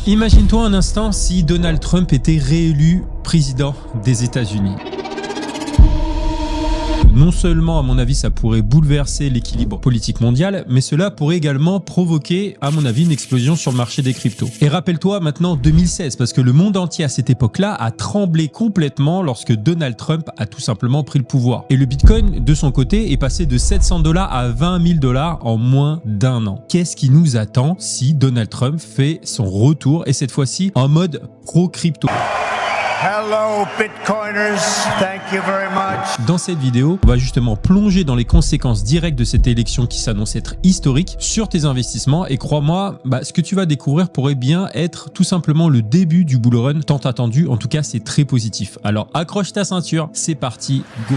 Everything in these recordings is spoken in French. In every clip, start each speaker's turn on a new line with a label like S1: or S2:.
S1: Imagine-toi un instant si Donald Trump était réélu président des États-Unis. Non seulement, à mon avis, ça pourrait bouleverser l'équilibre politique mondial, mais cela pourrait également provoquer, à mon avis, une explosion sur le marché des cryptos. Et rappelle-toi maintenant 2016, parce que le monde entier à cette époque-là a tremblé complètement lorsque Donald Trump a tout simplement pris le pouvoir. Et le Bitcoin, de son côté, est passé de 700 $ à 20 000 $ en moins d'un an. Qu'est-ce qui nous attend si Donald Trump fait son retour, et cette fois-ci en mode pro-crypto ?
S2: Hello Bitcoiners, thank you very much.
S1: Dans cette vidéo, on va justement plonger dans les conséquences directes de cette élection qui s'annonce être historique sur tes investissements et crois-moi, ce que tu vas découvrir pourrait bien être tout simplement le début du bull run tant attendu, en tout cas c'est très positif. Alors accroche ta ceinture, c'est parti, go.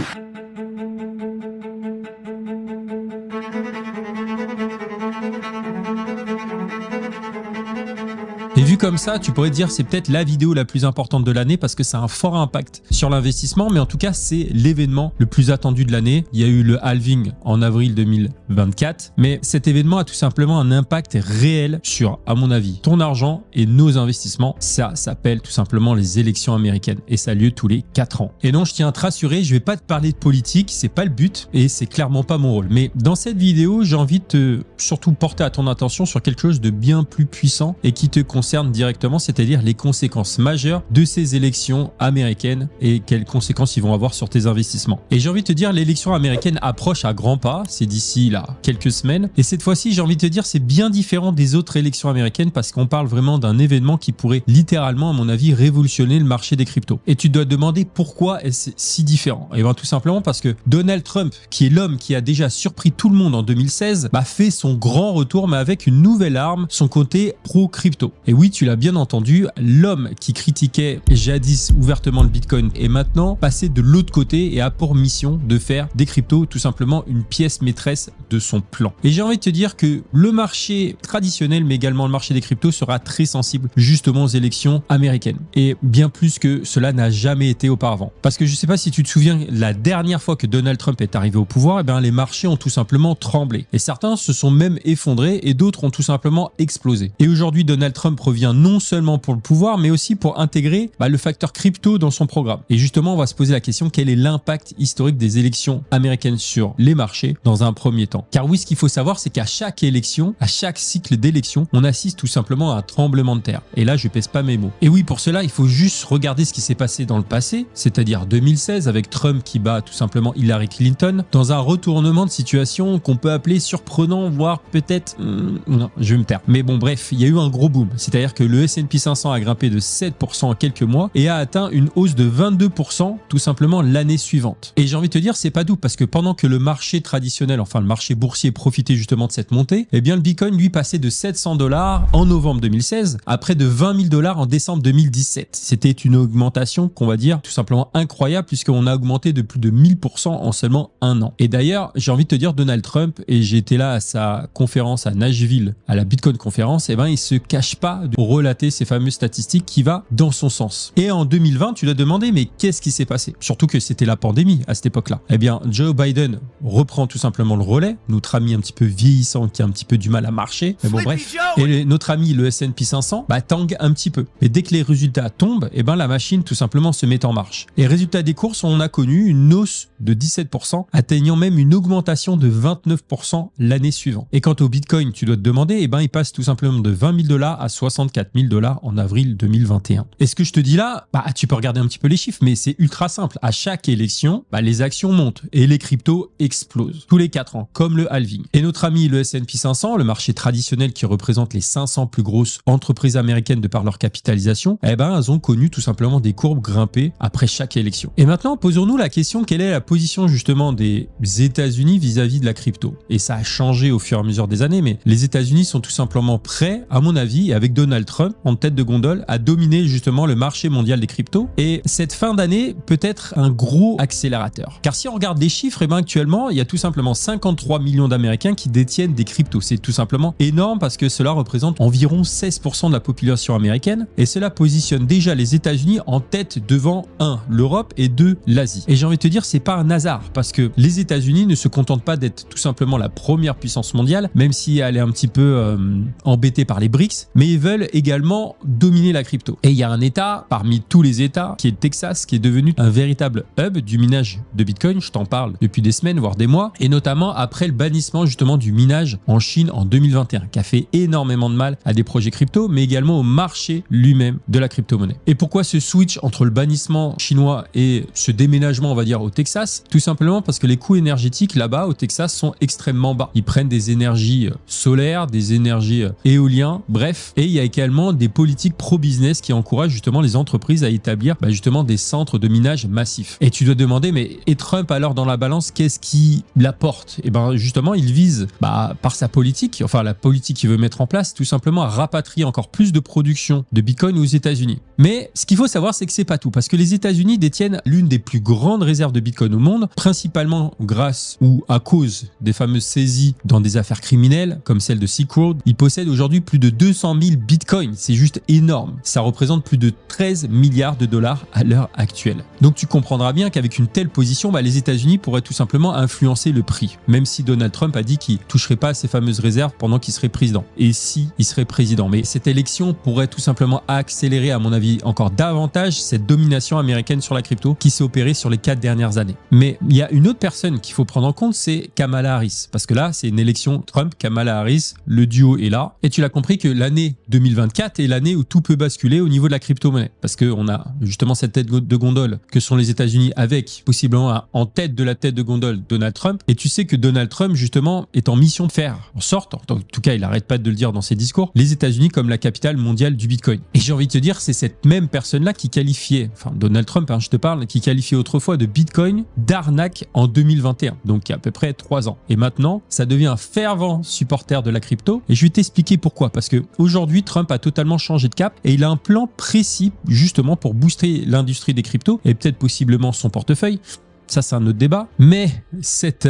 S1: Et vu comme ça, tu pourrais te dire c'est peut-être la vidéo la plus importante de l'année parce que ça a un fort impact sur l'investissement, mais en tout cas c'est l'événement le plus attendu de l'année. Il y a eu le halving en avril 2024, mais cet événement a tout simplement un impact réel sur, à mon avis, ton argent et nos investissements. Ça s'appelle tout simplement les élections américaines et ça a lieu tous les 4 ans. Et non, je tiens à te rassurer, je vais pas te parler de politique, c'est pas le but et c'est clairement pas mon rôle. Mais dans cette vidéo, j'ai envie de te surtout porter à ton attention sur quelque chose de bien plus puissant et qui te concerne directement, c'est-à-dire les conséquences majeures de ces élections américaines et quelles conséquences ils vont avoir sur tes investissements. Et j'ai envie de te dire, l'élection américaine approche à grands pas, c'est d'ici là quelques semaines. Et cette fois-ci, j'ai envie de te dire, c'est bien différent des autres élections américaines parce qu'on parle vraiment d'un événement qui pourrait littéralement, à mon avis, révolutionner le marché des cryptos. Et tu dois te demander pourquoi est-ce si différent. Et bien tout simplement parce que Donald Trump, qui est l'homme qui a déjà surpris tout le monde en 2016, fait son grand retour, mais avec une nouvelle arme, son côté pro-crypto. Et oui, tu l'as bien entendu, l'homme qui critiquait jadis ouvertement le Bitcoin est maintenant passé de l'autre côté et a pour mission de faire des cryptos tout simplement une pièce maîtresse de son plan. Et j'ai envie de te dire que le marché traditionnel, mais également le marché des cryptos sera très sensible justement aux élections américaines. Et bien plus que cela n'a jamais été auparavant. Parce que je ne sais pas si tu te souviens, la dernière fois que Donald Trump est arrivé au pouvoir, les marchés ont tout simplement tremblé. Et certains se sont même effondrés et d'autres ont tout simplement explosé. Et aujourd'hui, Donald Trump revient non seulement pour le pouvoir, mais aussi pour intégrer le facteur crypto dans son programme. Et justement, on va se poser la question, quel est l'impact historique des élections américaines sur les marchés dans un premier temps? Car oui, ce qu'il faut savoir, c'est qu'à chaque élection, à chaque cycle d'élection, on assiste tout simplement à un tremblement de terre. Et là, je pèse pas mes mots. Et oui, pour cela, il faut juste regarder ce qui s'est passé dans le passé, c'est-à-dire 2016 avec Trump qui bat tout simplement Hillary Clinton, dans un retournement de situation qu'on peut appeler surprenant, voire peut-être... non, je vais me taire. Mais bon, bref, il y a eu un gros boom. C'est-à-dire que le S&P 500 a grimpé de 7% en quelques mois et a atteint une hausse de 22% tout simplement l'année suivante. Et j'ai envie de te dire, c'est pas doux parce que pendant que le marché traditionnel, enfin le marché boursier profitait justement de cette montée, eh bien le Bitcoin lui passait de 700 $ en novembre 2016 à près de 20 000 $ en décembre 2017. C'était une augmentation qu'on va dire tout simplement incroyable puisqu'on a augmenté de plus de 1000% en seulement un an. Et d'ailleurs, j'ai envie de te dire, Donald Trump, et j'ai été là à sa conférence à Nashville, à la Bitcoin conférence, il se cache pas de relater ces fameuses statistiques qui va dans son sens. Et en 2020, tu dois te demander, mais qu'est-ce qui s'est passé? Surtout que c'était la pandémie à cette époque-là. Eh bien, Joe Biden reprend tout simplement le relais, notre ami un petit peu vieillissant qui a un petit peu du mal à marcher. Mais bon, bref. Et notre ami, le S&P 500, tangue un petit peu. Et dès que les résultats tombent, la machine tout simplement se met en marche. Et résultat des courses, on a connu une hausse de 17%, atteignant même une augmentation de 29% l'année suivante. Et quant au Bitcoin, tu dois te demander, il passe tout simplement de 20 000 $ à 64 000 $ en avril 2021. Et ce que je te dis là, tu peux regarder un petit peu les chiffres, mais c'est ultra simple. À chaque élection, les actions montent et les cryptos explosent tous les 4 ans, comme le halving. Et notre ami le S&P 500, le marché traditionnel qui représente les 500 plus grosses entreprises américaines de par leur capitalisation, elles ont connu tout simplement des courbes grimpées après chaque élection. Et maintenant, posons-nous la question, quelle est la position justement des États-Unis vis-à-vis de la crypto? Et ça a changé au fur et à mesure des années, mais les États-Unis sont tout simplement prêts, à mon avis, et avec Donald Trump en tête de gondole, à dominer justement le marché mondial des cryptos. Et cette fin d'année peut être un gros accélérateur. Car si on regarde les chiffres, actuellement, il y a tout simplement 53 millions d'Américains qui détiennent des cryptos. C'est tout simplement énorme parce que cela représente environ 16% de la population américaine et cela positionne déjà les États-Unis en tête devant 1, l'Europe et 2, l'Asie. Et j'ai envie de te dire, c'est pas un hasard parce que les États-Unis ne se contentent pas d'être tout simplement la première puissance mondiale, même si elle est un petit peu embêtée par les BRICS, mais veulent également dominer la crypto. Et il y a un État, parmi tous les États, qui est le Texas, qui est devenu un véritable hub du minage de Bitcoin. Je t'en parle depuis des semaines, voire des mois, et notamment après le bannissement justement du minage en Chine en 2021, qui a fait énormément de mal à des projets crypto, mais également au marché lui-même de la crypto-monnaie. Et pourquoi ce switch entre le bannissement chinois et ce déménagement, on va dire, au Texas? Tout simplement parce que les coûts énergétiques là-bas au Texas sont extrêmement bas. Ils prennent des énergies solaires, des énergies éoliennes, bref. Et il y a également des politiques pro-business qui encouragent justement les entreprises à établir justement des centres de minage massifs. Et tu dois demander, mais et Trump alors dans la balance, qu'est-ce qui l'apporte? Et ben justement, il vise par sa politique, enfin la politique qu'il veut mettre en place, tout simplement à rapatrier encore plus de production de Bitcoin aux États-Unis. Mais ce qu'il faut savoir, c'est que c'est pas tout, parce que les États-Unis détiennent l'une des plus grandes réserves de Bitcoin au monde, principalement grâce ou à cause des fameuses saisies dans des affaires criminelles comme celle de Silk Road. Ils possèdent aujourd'hui plus de 200 000 Bitcoins. C'est juste énorme. Ça représente plus de 13 milliards de dollars à l'heure actuelle. Donc tu comprendras bien qu'avec une telle position, les États-Unis pourraient tout simplement influencer le prix, même si Donald Trump a dit qu'il toucherait pas à ces fameuses réserves pendant qu'il serait président. Et si il serait président. Mais cette élection pourrait tout simplement accélérer, à mon avis, encore davantage cette domination américaine sur la crypto qui s'est opérée sur les 4 dernières années. Mais il y a une autre personne qu'il faut prendre en compte, c'est Kamala Harris. Parce que là, c'est une élection Trump-Kamala Harris, le duo est là. Et tu l'as compris que l'année 2024 est l'année où tout peut basculer au niveau de la crypto-monnaie. Parce qu'on a justement cette tête de gondole que sont les États-Unis avec possiblement en tête de la tête de gondole Donald Trump. Et tu sais que Donald Trump, justement, est en mission de faire en sorte, en tout cas, il n'arrête pas de le dire dans ses discours, les États-Unis comme la capitale mondiale du Bitcoin. Et j'ai envie de te dire, c'est cette même personne-là qui qualifiait, enfin Donald Trump, je te parle, qui qualifiait autrefois de Bitcoin d'arnaque en 2021, donc il y a à peu près 3 ans. Et maintenant, ça devient un fervent supporter de la crypto. Et je vais t'expliquer pourquoi. Parce que aujourd'hui, Trump a totalement changé de cap et il a un plan précis justement pour booster l'industrie des cryptos et peut-être possiblement son portefeuille. Ça, c'est un autre débat. Mais cette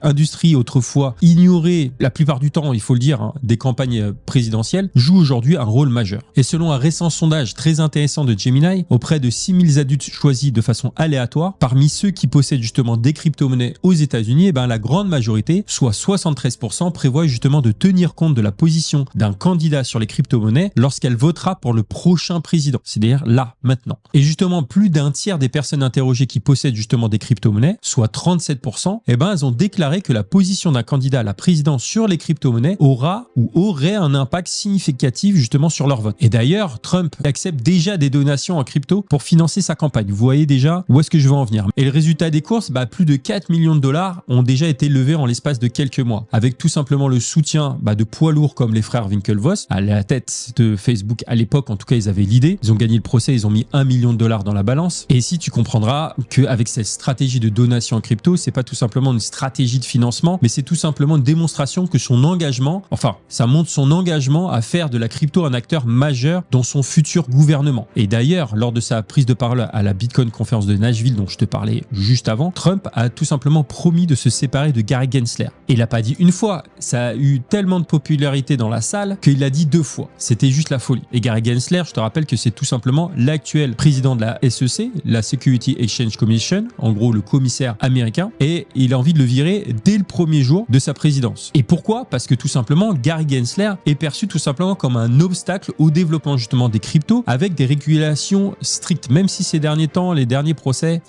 S1: industrie autrefois ignorée, la plupart du temps, il faut le dire, des campagnes présidentielles, joue aujourd'hui un rôle majeur. Et selon un récent sondage très intéressant de Gemini, auprès de 6000 adultes choisis de façon aléatoire, parmi ceux qui possèdent justement des crypto-monnaies aux États-Unis, la grande majorité, soit 73%, prévoit justement de tenir compte de la position d'un candidat sur les crypto-monnaies lorsqu'elle votera pour le prochain président. C'est-à-dire là, maintenant. Et justement, plus d'un tiers des personnes interrogées qui possèdent justement des crypto-monnaies, soit 37%, elles ont déclaré que la position d'un candidat à la présidence sur les crypto-monnaies aura ou aurait un impact significatif justement sur leur vote. Et d'ailleurs, Trump accepte déjà des donations en crypto pour financer sa campagne. Vous voyez déjà où est-ce que je veux en venir. Et le résultat des courses, plus de 4 millions de dollars ont déjà été levés en l'espace de quelques mois, avec tout simplement le soutien de poids lourds comme les frères Winklevoss, à la tête de Facebook à l'époque. En tout cas, ils avaient l'idée. Ils ont gagné le procès, ils ont mis 1 million de dollars dans la balance. Et ici, tu comprendras qu'avec cette stratégie de donation en crypto, c'est pas tout simplement une stratégie de financement, mais c'est tout simplement une démonstration que son engagement, ça montre son engagement à faire de la crypto un acteur majeur dans son futur gouvernement. Et d'ailleurs, lors de sa prise de parole à la Bitcoin Conference de Nashville, dont je te parlais juste avant, Trump a tout simplement promis de se séparer de Gary Gensler. Et il l'a pas dit une fois, ça a eu tellement de popularité dans la salle qu'il l'a dit 2 fois. C'était juste la folie. Et Gary Gensler, je te rappelle que c'est tout simplement l'actuel président de la SEC, la Security Exchange Commission, en gros le commissaire américain, et il a envie de le virer dès le premier jour de sa présidence. Et pourquoi? Parce que tout simplement, Gary Gensler est perçu tout simplement comme un obstacle au développement justement des cryptos avec des régulations strictes, même si ces derniers temps, les derniers procès,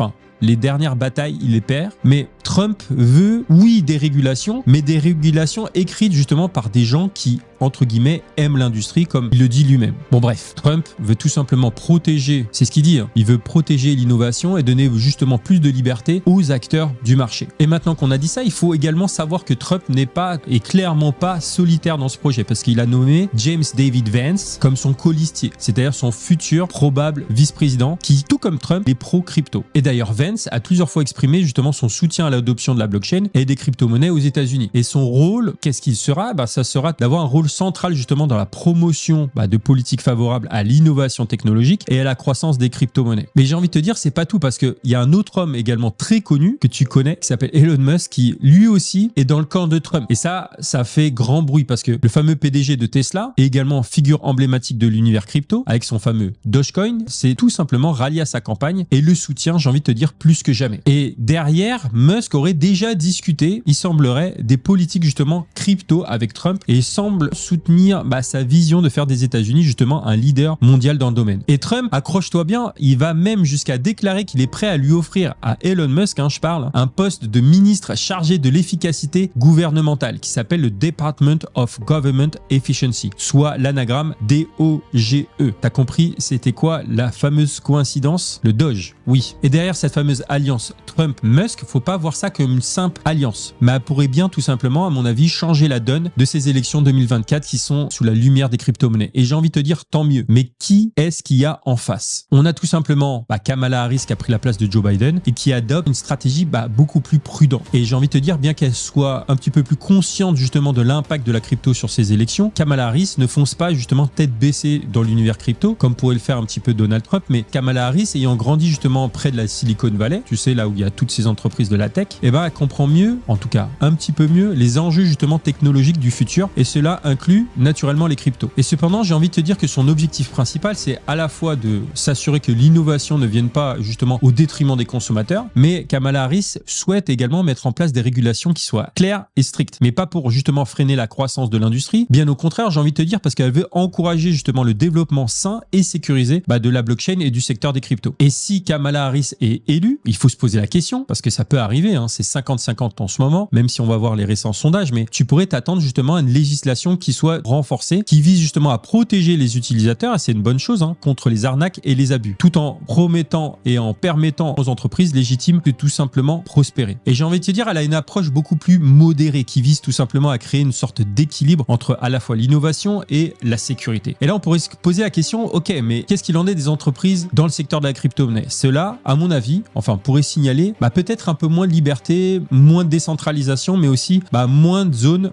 S1: les dernières batailles, il les perd. Mais Trump veut, oui, des régulations, mais des régulations écrites justement par des gens qui, entre guillemets, aiment l'industrie, comme il le dit lui-même. Bon bref, Trump veut tout simplement protéger, c'est ce qu'il dit, il veut protéger l'innovation et donner justement plus de liberté aux acteurs du marché. Et maintenant qu'on a dit ça, il faut également savoir que Trump n'est pas, et clairement pas, solitaire dans ce projet, parce qu'il a nommé James David Vance comme son colistier, c'est-à-dire son futur probable vice-président, qui, tout comme Trump, est pro-crypto. Et d'ailleurs, Vance a plusieurs fois exprimé justement son soutien à l'adoption de la blockchain et des crypto-monnaies aux États-Unis. Et son rôle, qu'est-ce qu'il sera? Ça sera d'avoir un rôle central justement dans la promotion de politiques favorables à l'innovation technologique et à la croissance des crypto-monnaies. Mais j'ai envie de te dire, c'est pas tout, parce qu'il y a un autre homme également très connu que tu connais, qui s'appelle Elon Musk, qui lui aussi est dans le camp de Trump. Et ça fait grand bruit, parce que le fameux PDG de Tesla est également figure emblématique de l'univers crypto, avec son fameux Dogecoin, c'est tout simplement rallié à sa campagne et le soutient, j'ai envie de te dire, plus que jamais. Et derrière, Musk aurait déjà discuté, il semblerait, des politiques justement crypto avec Trump et il semble soutenir sa vision de faire des États-Unis justement un leader mondial dans le domaine. Et Trump, accroche-toi bien, il va même jusqu'à déclarer qu'il est prêt à lui offrir à Elon Musk, un poste de ministre chargé de l'efficacité gouvernementale qui s'appelle le Department of Government Efficiency, soit l'anagramme DOGE. T'as compris c'était quoi la fameuse coïncidence? Le Doge, oui. Et derrière cette fameuse alliance Trump-Musk, faut pas voir ça comme une simple alliance, mais elle pourrait bien tout simplement, à mon avis, changer la donne de ces élections 2024 qui sont sous la lumière des crypto-monnaies. Et j'ai envie de te dire tant mieux. Mais qui est-ce qu'il y a en face? On a tout simplement Kamala Harris qui a pris la place de Joe Biden et qui adopte une stratégie beaucoup plus prudente. Et j'ai envie de te dire, bien qu'elle soit un petit peu plus consciente justement de l'impact de la crypto sur ces élections, Kamala Harris ne fonce pas justement tête baissée dans l'univers crypto, comme pourrait le faire un petit peu Donald Trump, mais Kamala Harris, ayant grandi justement près de la Silicon Valley, tu sais, là où il y a toutes ces entreprises de la tech, elle comprend mieux, en tout cas un petit peu mieux, les enjeux justement technologiques du futur, et cela inclut naturellement les cryptos. Et cependant, j'ai envie de te dire que son objectif principal, c'est à la fois de s'assurer que l'innovation ne vienne pas justement au détriment des consommateurs, mais Kamala Harris souhaite également mettre en place des régulations qui soient claires et strictes, mais pas pour justement freiner la croissance de l'industrie, bien au contraire, j'ai envie de te dire, parce qu'elle veut encourager justement le développement sain et sécurisé de la blockchain et du secteur des cryptos. Et si Kamala Harris est élue, il faut se poser la question, parce que ça peut arriver, c'est 50-50 en ce moment, même si on va voir les récents sondages, mais tu pourrais t'attendre justement à une législation qui soit renforcée, qui vise justement à protéger les utilisateurs, et c'est une bonne chose, contre les arnaques et les abus, tout en promettant et en permettant aux entreprises légitimes de tout simplement prospérer. Et j'ai envie de te dire, elle a une approche beaucoup plus modérée, qui vise tout simplement à créer une sorte d'équilibre entre à la fois l'innovation et la sécurité. Et là, on pourrait se poser la question, ok, mais qu'est-ce qu'il en est des entreprises dans le secteur de la crypto-monnaie? Cela, à mon avis, pourrait signaler peut-être un peu moins de liberté, moins de décentralisation, mais aussi moins de zones,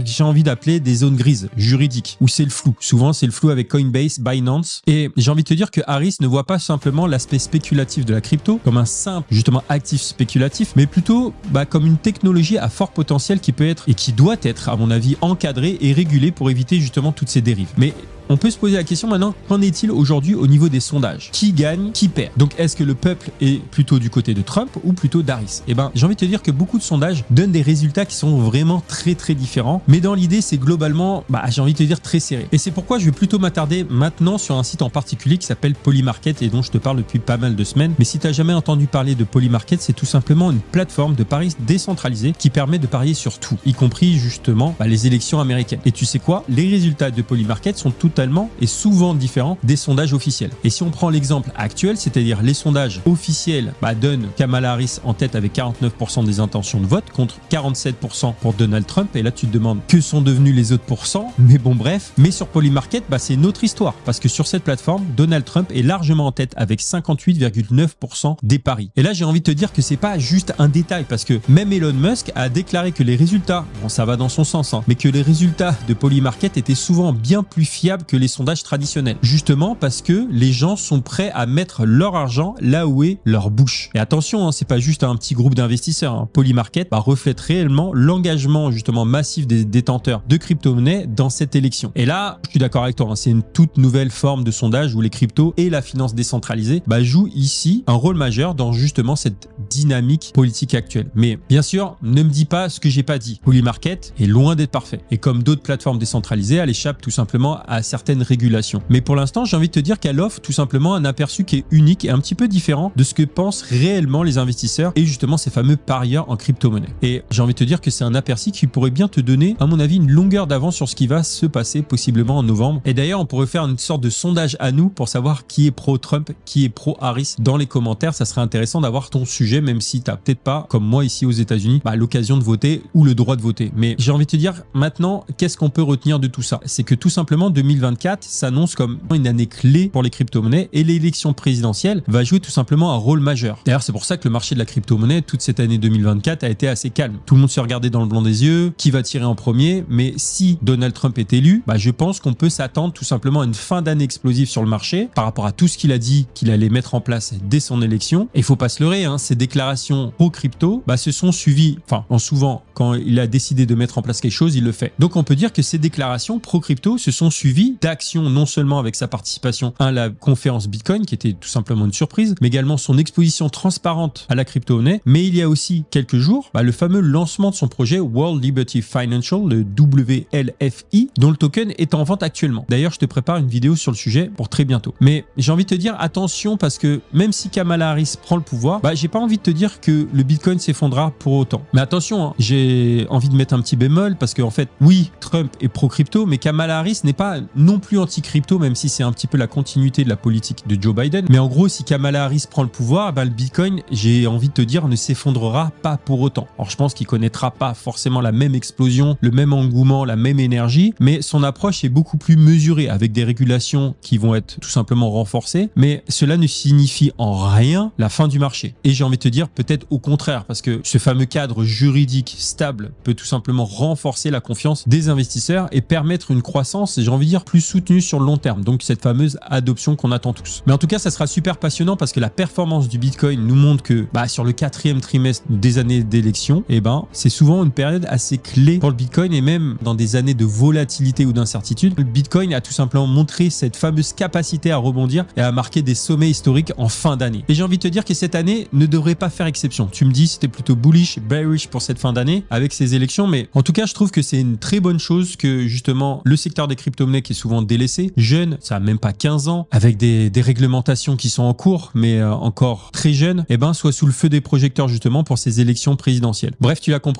S1: j'ai envie d'appeler des zones grises, juridiques, où c'est le flou. Souvent, c'est le flou avec Coinbase, Binance. Et j'ai envie de te dire que Harris ne voit pas simplement l'aspect spéculatif de la crypto comme un simple, justement, actif spéculatif, mais plutôt comme une technologie à fort potentiel qui peut être et qui doit être, à mon avis, encadrée et régulée pour éviter justement toutes ces dérives. Mais on peut se poser la question maintenant, qu'en est-il aujourd'hui au niveau des sondages? Qui gagne, qui perd? Donc est-ce que le peuple est plutôt du côté de Trump ou plutôt d'Harris? J'ai envie de te dire que beaucoup de sondages donnent des résultats qui sont vraiment très très différents, mais dans l'idée c'est globalement, j'ai envie de te dire très serré. Et c'est pourquoi je vais plutôt m'attarder maintenant sur un site en particulier qui s'appelle Polymarket et dont je te parle depuis pas mal de semaines. Mais si tu n'as jamais entendu parler de Polymarket, c'est tout simplement une plateforme de paris décentralisée qui permet de parier sur tout, y compris justement les élections américaines. Et tu sais quoi? Les résultats de Polymarket sont totalement et souvent différents des sondages officiels. Et si on prend l'exemple actuel, c'est-à-dire les sondages officiels donnent Kamala Harris en tête avec 49% des intentions de vote contre 47% pour Donald Trump. Et là, tu te demandes que sont devenus les autres pourcents. Mais bon, bref. Mais sur Polymarket, c'est une autre histoire. Parce que sur cette plateforme, Donald Trump est largement en tête avec 58,9% des paris. Et là, j'ai envie de te dire que c'est pas juste un détail parce que même Elon Musk a déclaré que les résultats, ça va dans son sens, mais que les résultats de Polymarket étaient souvent bien plus fiables que les sondages traditionnels. Justement parce que les gens sont prêts à mettre leur argent là où est leur bouche. Et attention, c'est pas juste un petit groupe d'investisseurs. Polymarket reflète réellement l'engagement justement massif des détenteurs de crypto-monnaies dans cette élection. Et là, je suis d'accord avec toi, c'est une toute nouvelle forme de sondage où les cryptos et la finance décentralisée jouent ici un rôle majeur dans justement cette dynamique politique actuelle. Mais bien sûr, ne me dis pas ce que j'ai pas dit. Polymarket est loin d'être parfait. Et comme d'autres plateformes décentralisées, elle échappe tout simplement à certaines régulations. Mais pour l'instant, j'ai envie de te dire qu'elle offre tout simplement un aperçu qui est unique et un petit peu différent de ce que pensent réellement les investisseurs et justement ces fameux parieurs en crypto-monnaie. Et j'ai envie de te dire que c'est un aperçu qui pourrait bien te donner, à mon avis, une longueur d'avance sur ce qui va se passer possiblement en novembre. Et d'ailleurs, on pourrait faire une sorte de sondage à nous pour savoir qui est pro-Trump, qui est pro-Harris dans les commentaires. Ça serait intéressant d'avoir ton sujet, même si tu n'as peut-être pas, comme moi ici aux États-Unis, l'occasion de voter ou le droit de voter. Mais j'ai envie de te dire maintenant, qu'est-ce qu'on peut retenir de tout ça? C'est que tout simplement 2024 s'annonce comme une année clé pour les crypto-monnaies et l'élection présidentielle va jouer tout simplement un rôle majeur. D'ailleurs, c'est pour ça que le marché de la crypto-monnaie toute cette année 2024 a été assez calme. Tout le monde se regardait dans le blanc des yeux, qui va tirer en premier, mais si Donald Trump est élu, je pense qu'on peut s'attendre tout simplement à une fin d'année explosive sur le marché par rapport à tout ce qu'il a dit qu'il allait mettre en place dès son élection. Et il faut pas se leurrer, ces déclarations pro-crypto se sont suivies, souvent quand il a décidé de mettre en place quelque chose, il le fait. Donc on peut dire que ces déclarations pro-crypto se sont suivies pris d'action, non seulement avec sa participation à la conférence Bitcoin, qui était tout simplement une surprise, mais également son exposition transparente à la crypto-monnaie. Mais il y a aussi quelques jours, le fameux lancement de son projet World Liberty Financial, le WLFI, dont le token est en vente actuellement. D'ailleurs, je te prépare une vidéo sur le sujet pour très bientôt. Mais j'ai envie de te dire attention, parce que même si Kamala Harris prend le pouvoir, j'ai pas envie de te dire que le Bitcoin s'effondrera pour autant. Mais attention, hein, j'ai envie de mettre un petit bémol, parce qu'en fait, oui, Trump est pro-crypto, mais Kamala Harris n'est pas non plus anti-crypto, même si c'est un petit peu la continuité de la politique de Joe Biden. Mais en gros, si Kamala Harris prend le pouvoir, le Bitcoin, j'ai envie de te dire, ne s'effondrera pas pour autant. Alors je pense qu'il connaîtra pas forcément la même explosion, le même engouement, la même énergie, mais son approche est beaucoup plus mesurée, avec des régulations qui vont être tout simplement renforcées, mais cela ne signifie en rien la fin du marché. Et j'ai envie de te dire peut-être au contraire, parce que ce fameux cadre juridique stable peut tout simplement renforcer la confiance des investisseurs et permettre une croissance, j'ai envie de dire, plus soutenue sur le long terme. Donc cette fameuse adoption qu'on attend tous. Mais en tout cas, ça sera super passionnant parce que la performance du Bitcoin nous montre que sur le 4e trimestre des années d'élection, c'est souvent une période assez clé pour le Bitcoin, et même dans des années de volatilité ou d'incertitude, le Bitcoin a tout simplement montré cette fameuse capacité à rebondir et à marquer des sommets historiques en fin d'année. Et j'ai envie de te dire que cette année ne devrait pas faire exception. Tu me dis si t'es plutôt bullish, bearish pour cette fin d'année avec ces élections, mais en tout cas, je trouve que c'est une très bonne chose que justement le secteur des crypto-monnaies, qui est souvent délaissé, jeune, ça a même pas 15 ans, avec des réglementations qui sont en cours, mais encore très jeunes, soit sous le feu des projecteurs justement pour ces élections présidentielles. Bref, tu l'as compris.